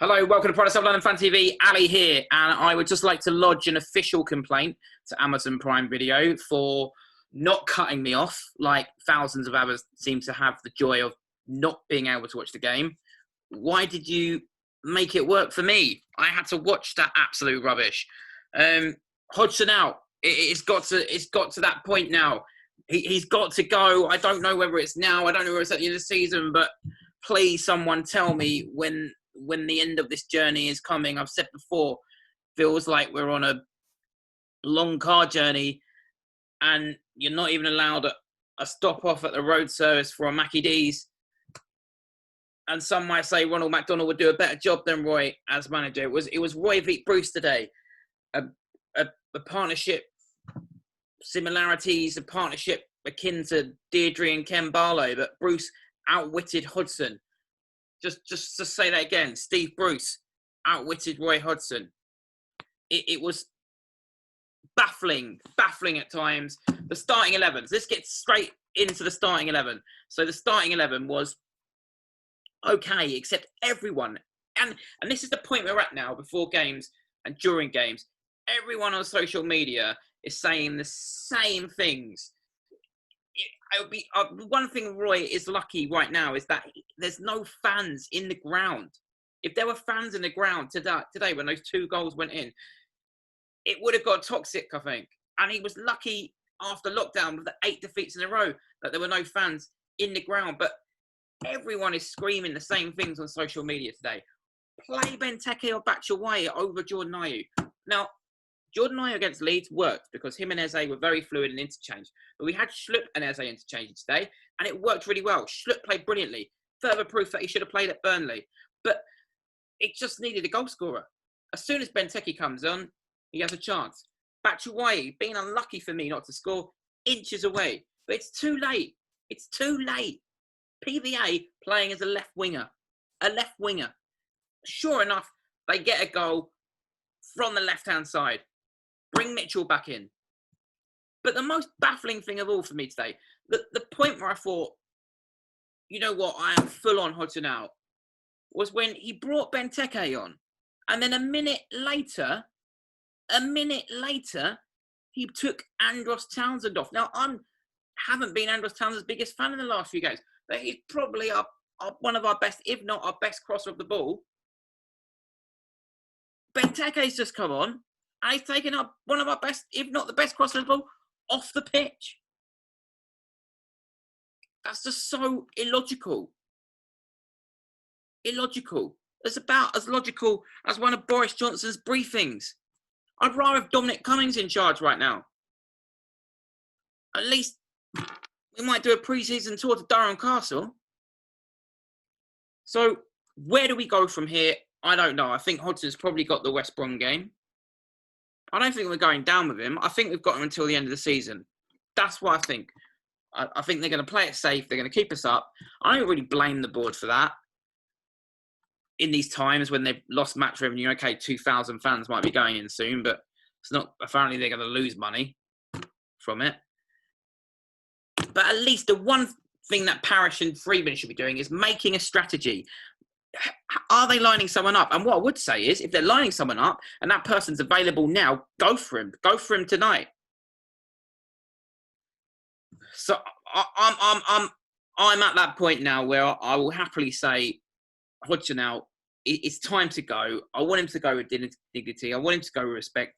Hello, welcome to Product of London Fan TV. Ali here, and I would just like to lodge an official complaint to Amazon Prime Video for not cutting me off like thousands of others seem to have the joy of not being able to watch the game. Why did you make it work for me? I had to watch that absolute rubbish. Hodgson out. It's got to that point now. He's got to go. I don't know whether it's now. I don't know whether it's at the end of the season, but please, someone tell me when the end of this journey is coming. I've said before, feels like we're on a long car journey and you're not even allowed a stop off at the road service for a Mackie D's. And some might say Ronald McDonald would do a better job than Roy as manager. It was Roy v Bruce today. A partnership similarities, a partnership akin to Deidre and Ken Barlow, but Bruce outwitted Hodgson. Just to say that again, Steve Bruce outwitted Roy Hodgson. It was baffling at times. The starting 11s. Let's get straight into the starting 11. So the starting 11 was okay, except everyone. And this is the point we're at now, before games and during games. Everyone on social media is saying the same things. One thing Roy is lucky right now is that there's no fans in the ground. If there were fans in the ground today when those 2 goals went in, it would have got toxic, I think. And he was lucky after lockdown with the 8 defeats in a row that there were no fans in the ground. But everyone is screaming the same things on social media today. Play Benteke or Batshuayi over Jordan Ayew. Now, Jordan Ayew against Leeds worked because him and Eze were very fluid and interchange. But we had Schlupp and Eze interchanging today, and it worked really well. Schlupp played brilliantly. Further proof that he should have played at Burnley. But it just needed a goal scorer. As soon as Benteke comes on, he has a chance. Batshuayi, being unlucky for me not to score, inches away. But it's too late. It's too late. PVA playing as a left winger. A left winger. Sure enough, they get a goal from the left-hand side. Bring Mitchell back in. But the most baffling thing of all for me today, the point where I thought, you know what, I am full on Hodgson out, was when he brought Benteke on. And then a minute later, he took Andros Townsend off. Now, I haven't been Andros Townsend's biggest fan in the last few games, but he's probably one of our best, if not our best crosser of the ball. Benteke's just come on. And he's taken up one of our best, if not the best crosser of the ball, off the pitch. That's just so illogical. Illogical. It's about as logical as one of Boris Johnson's briefings. I'd rather have Dominic Cummings in charge right now. At least we might do a pre-season tour to Durham Castle. So where do we go from here? I don't know. I think Hodgson's probably got the West Brom game. I don't think we're going down with him. I think we've got him until the end of the season. That's what I think. I think they're going to play it safe. They're going to keep us up. I don't really blame the board for that. In these times when they've lost match revenue, okay, 2,000 fans might be going in soon, but it's not. Apparently, they're going to lose money from it. But at least the one thing that Parish and Freeman should be doing is making a strategy. Are they lining someone up? And what I would say is, if they're lining someone up and that person's available now, go for him. Go for him tonight. So I'm at that point now where I will happily say, Hodgson out. It's time to go. I want him to go with dignity. I want him to go with respect.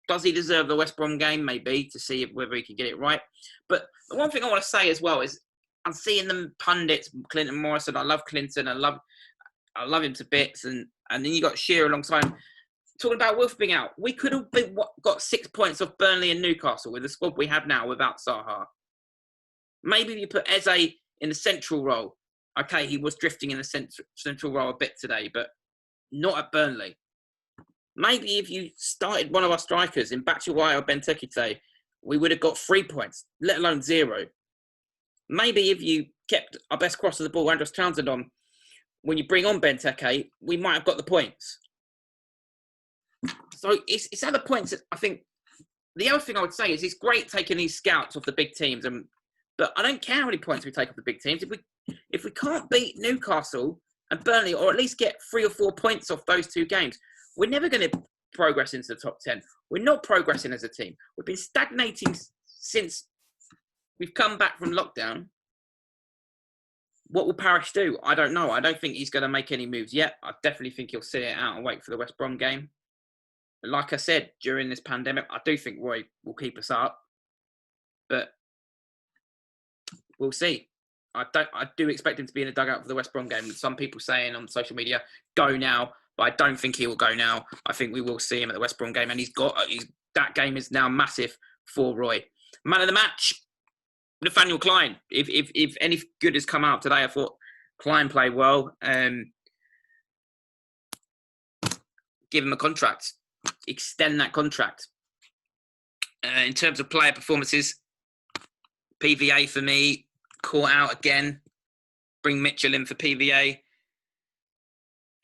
Does he deserve the West Brom game? Maybe, to see whether he can get it right. But the one thing I want to say as well is, I'm seeing the pundits, Clinton Morrison. I love Clinton. I love him to bits. And then you got Shearer alongside him. Talking about Wolf being out. We could have got 6 points off Burnley and Newcastle with the squad we have now without Zaha. Maybe if you put Eze in the central role. Okay, he was drifting in the central role a bit today, but not at Burnley. Maybe if you started one of our strikers in Batshuayi or Benteke today, we would have got 3 points, let alone 0. Maybe if you kept our best cross of the ball, Andros Townsend, on, when you bring on Benteke, we might have got the points. So it's at the points that I think. The other thing I would say is it's great taking these scouts off the big teams, but I don't care how many points we take off the big teams. If we can't beat Newcastle and Burnley, or at least get 3 or 4 points off those 2 games, we're never going to progress into the top 10. We're not progressing as a team. We've been stagnating since we've come back from lockdown. What will Parish do? I don't know. I don't think he's going to make any moves yet. I definitely think he'll sit it out and wait for the West Brom game. But like I said, during this pandemic, I do think Roy will keep us up. But we'll see. I do expect him to be in the dugout for the West Brom game. Some people saying on social media, go now. But I don't think he will go now. I think we will see him at the West Brom game. And that game is now massive for Roy. Man of the match, Nathaniel Klein. If any good has come out today, I thought Klein played well. Give him a contract. Extend that contract. In terms of player performances, PVA for me, caught out again. Bring Mitchell in for PVA.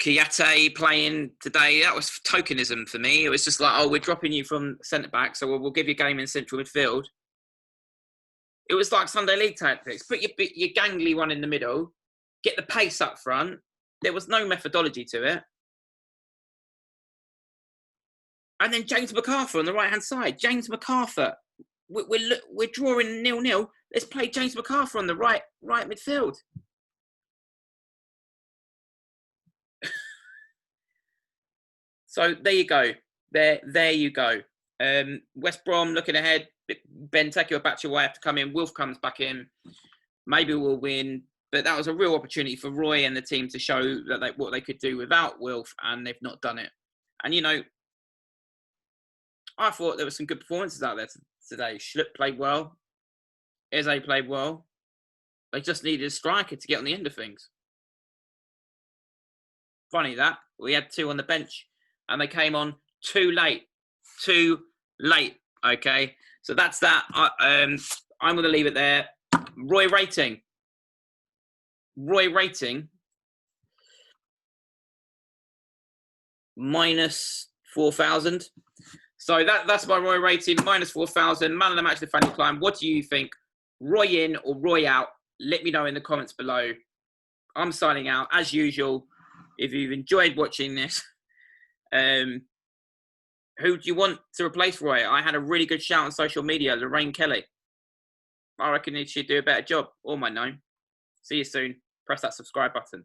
Kiyate playing today, that was tokenism for me. It was just like, we're dropping you from centre-back, so we'll give you a game in central midfield. It was like Sunday League tactics. Put your gangly one in the middle, get the pace up front. There was no methodology to it. And then James MacArthur on the right-hand side. James MacArthur. We're drawing 0-0. Let's play James MacArthur on the right midfield. So there you go. There you go. West Brom looking ahead. Benteke or Batshuayi have to come in. Wolf comes back in. Maybe we'll win. But that was a real opportunity for Roy and the team to show that what they could do without Wilf, and they've not done it. And, I thought there were some good performances out there today. Schlupp played well. Eze played well. They just needed a striker to get on the end of things. Funny that. We had 2 on the bench. And they came on too late. Too late, okay? So that's that. I'm going to leave it there. Roy rating. Minus 4,000. So that's my Roy rating. Minus 4,000. Man of the match, Nathaniel Klein. What do you think? Roy in or Roy out? Let me know in the comments below. I'm signing out. As usual, if you've enjoyed watching this, who do you want to replace Roy? I had a really good shout on social media, Lorraine Kelly. I reckon he should do a better job. All my known. See you soon. Press that subscribe button.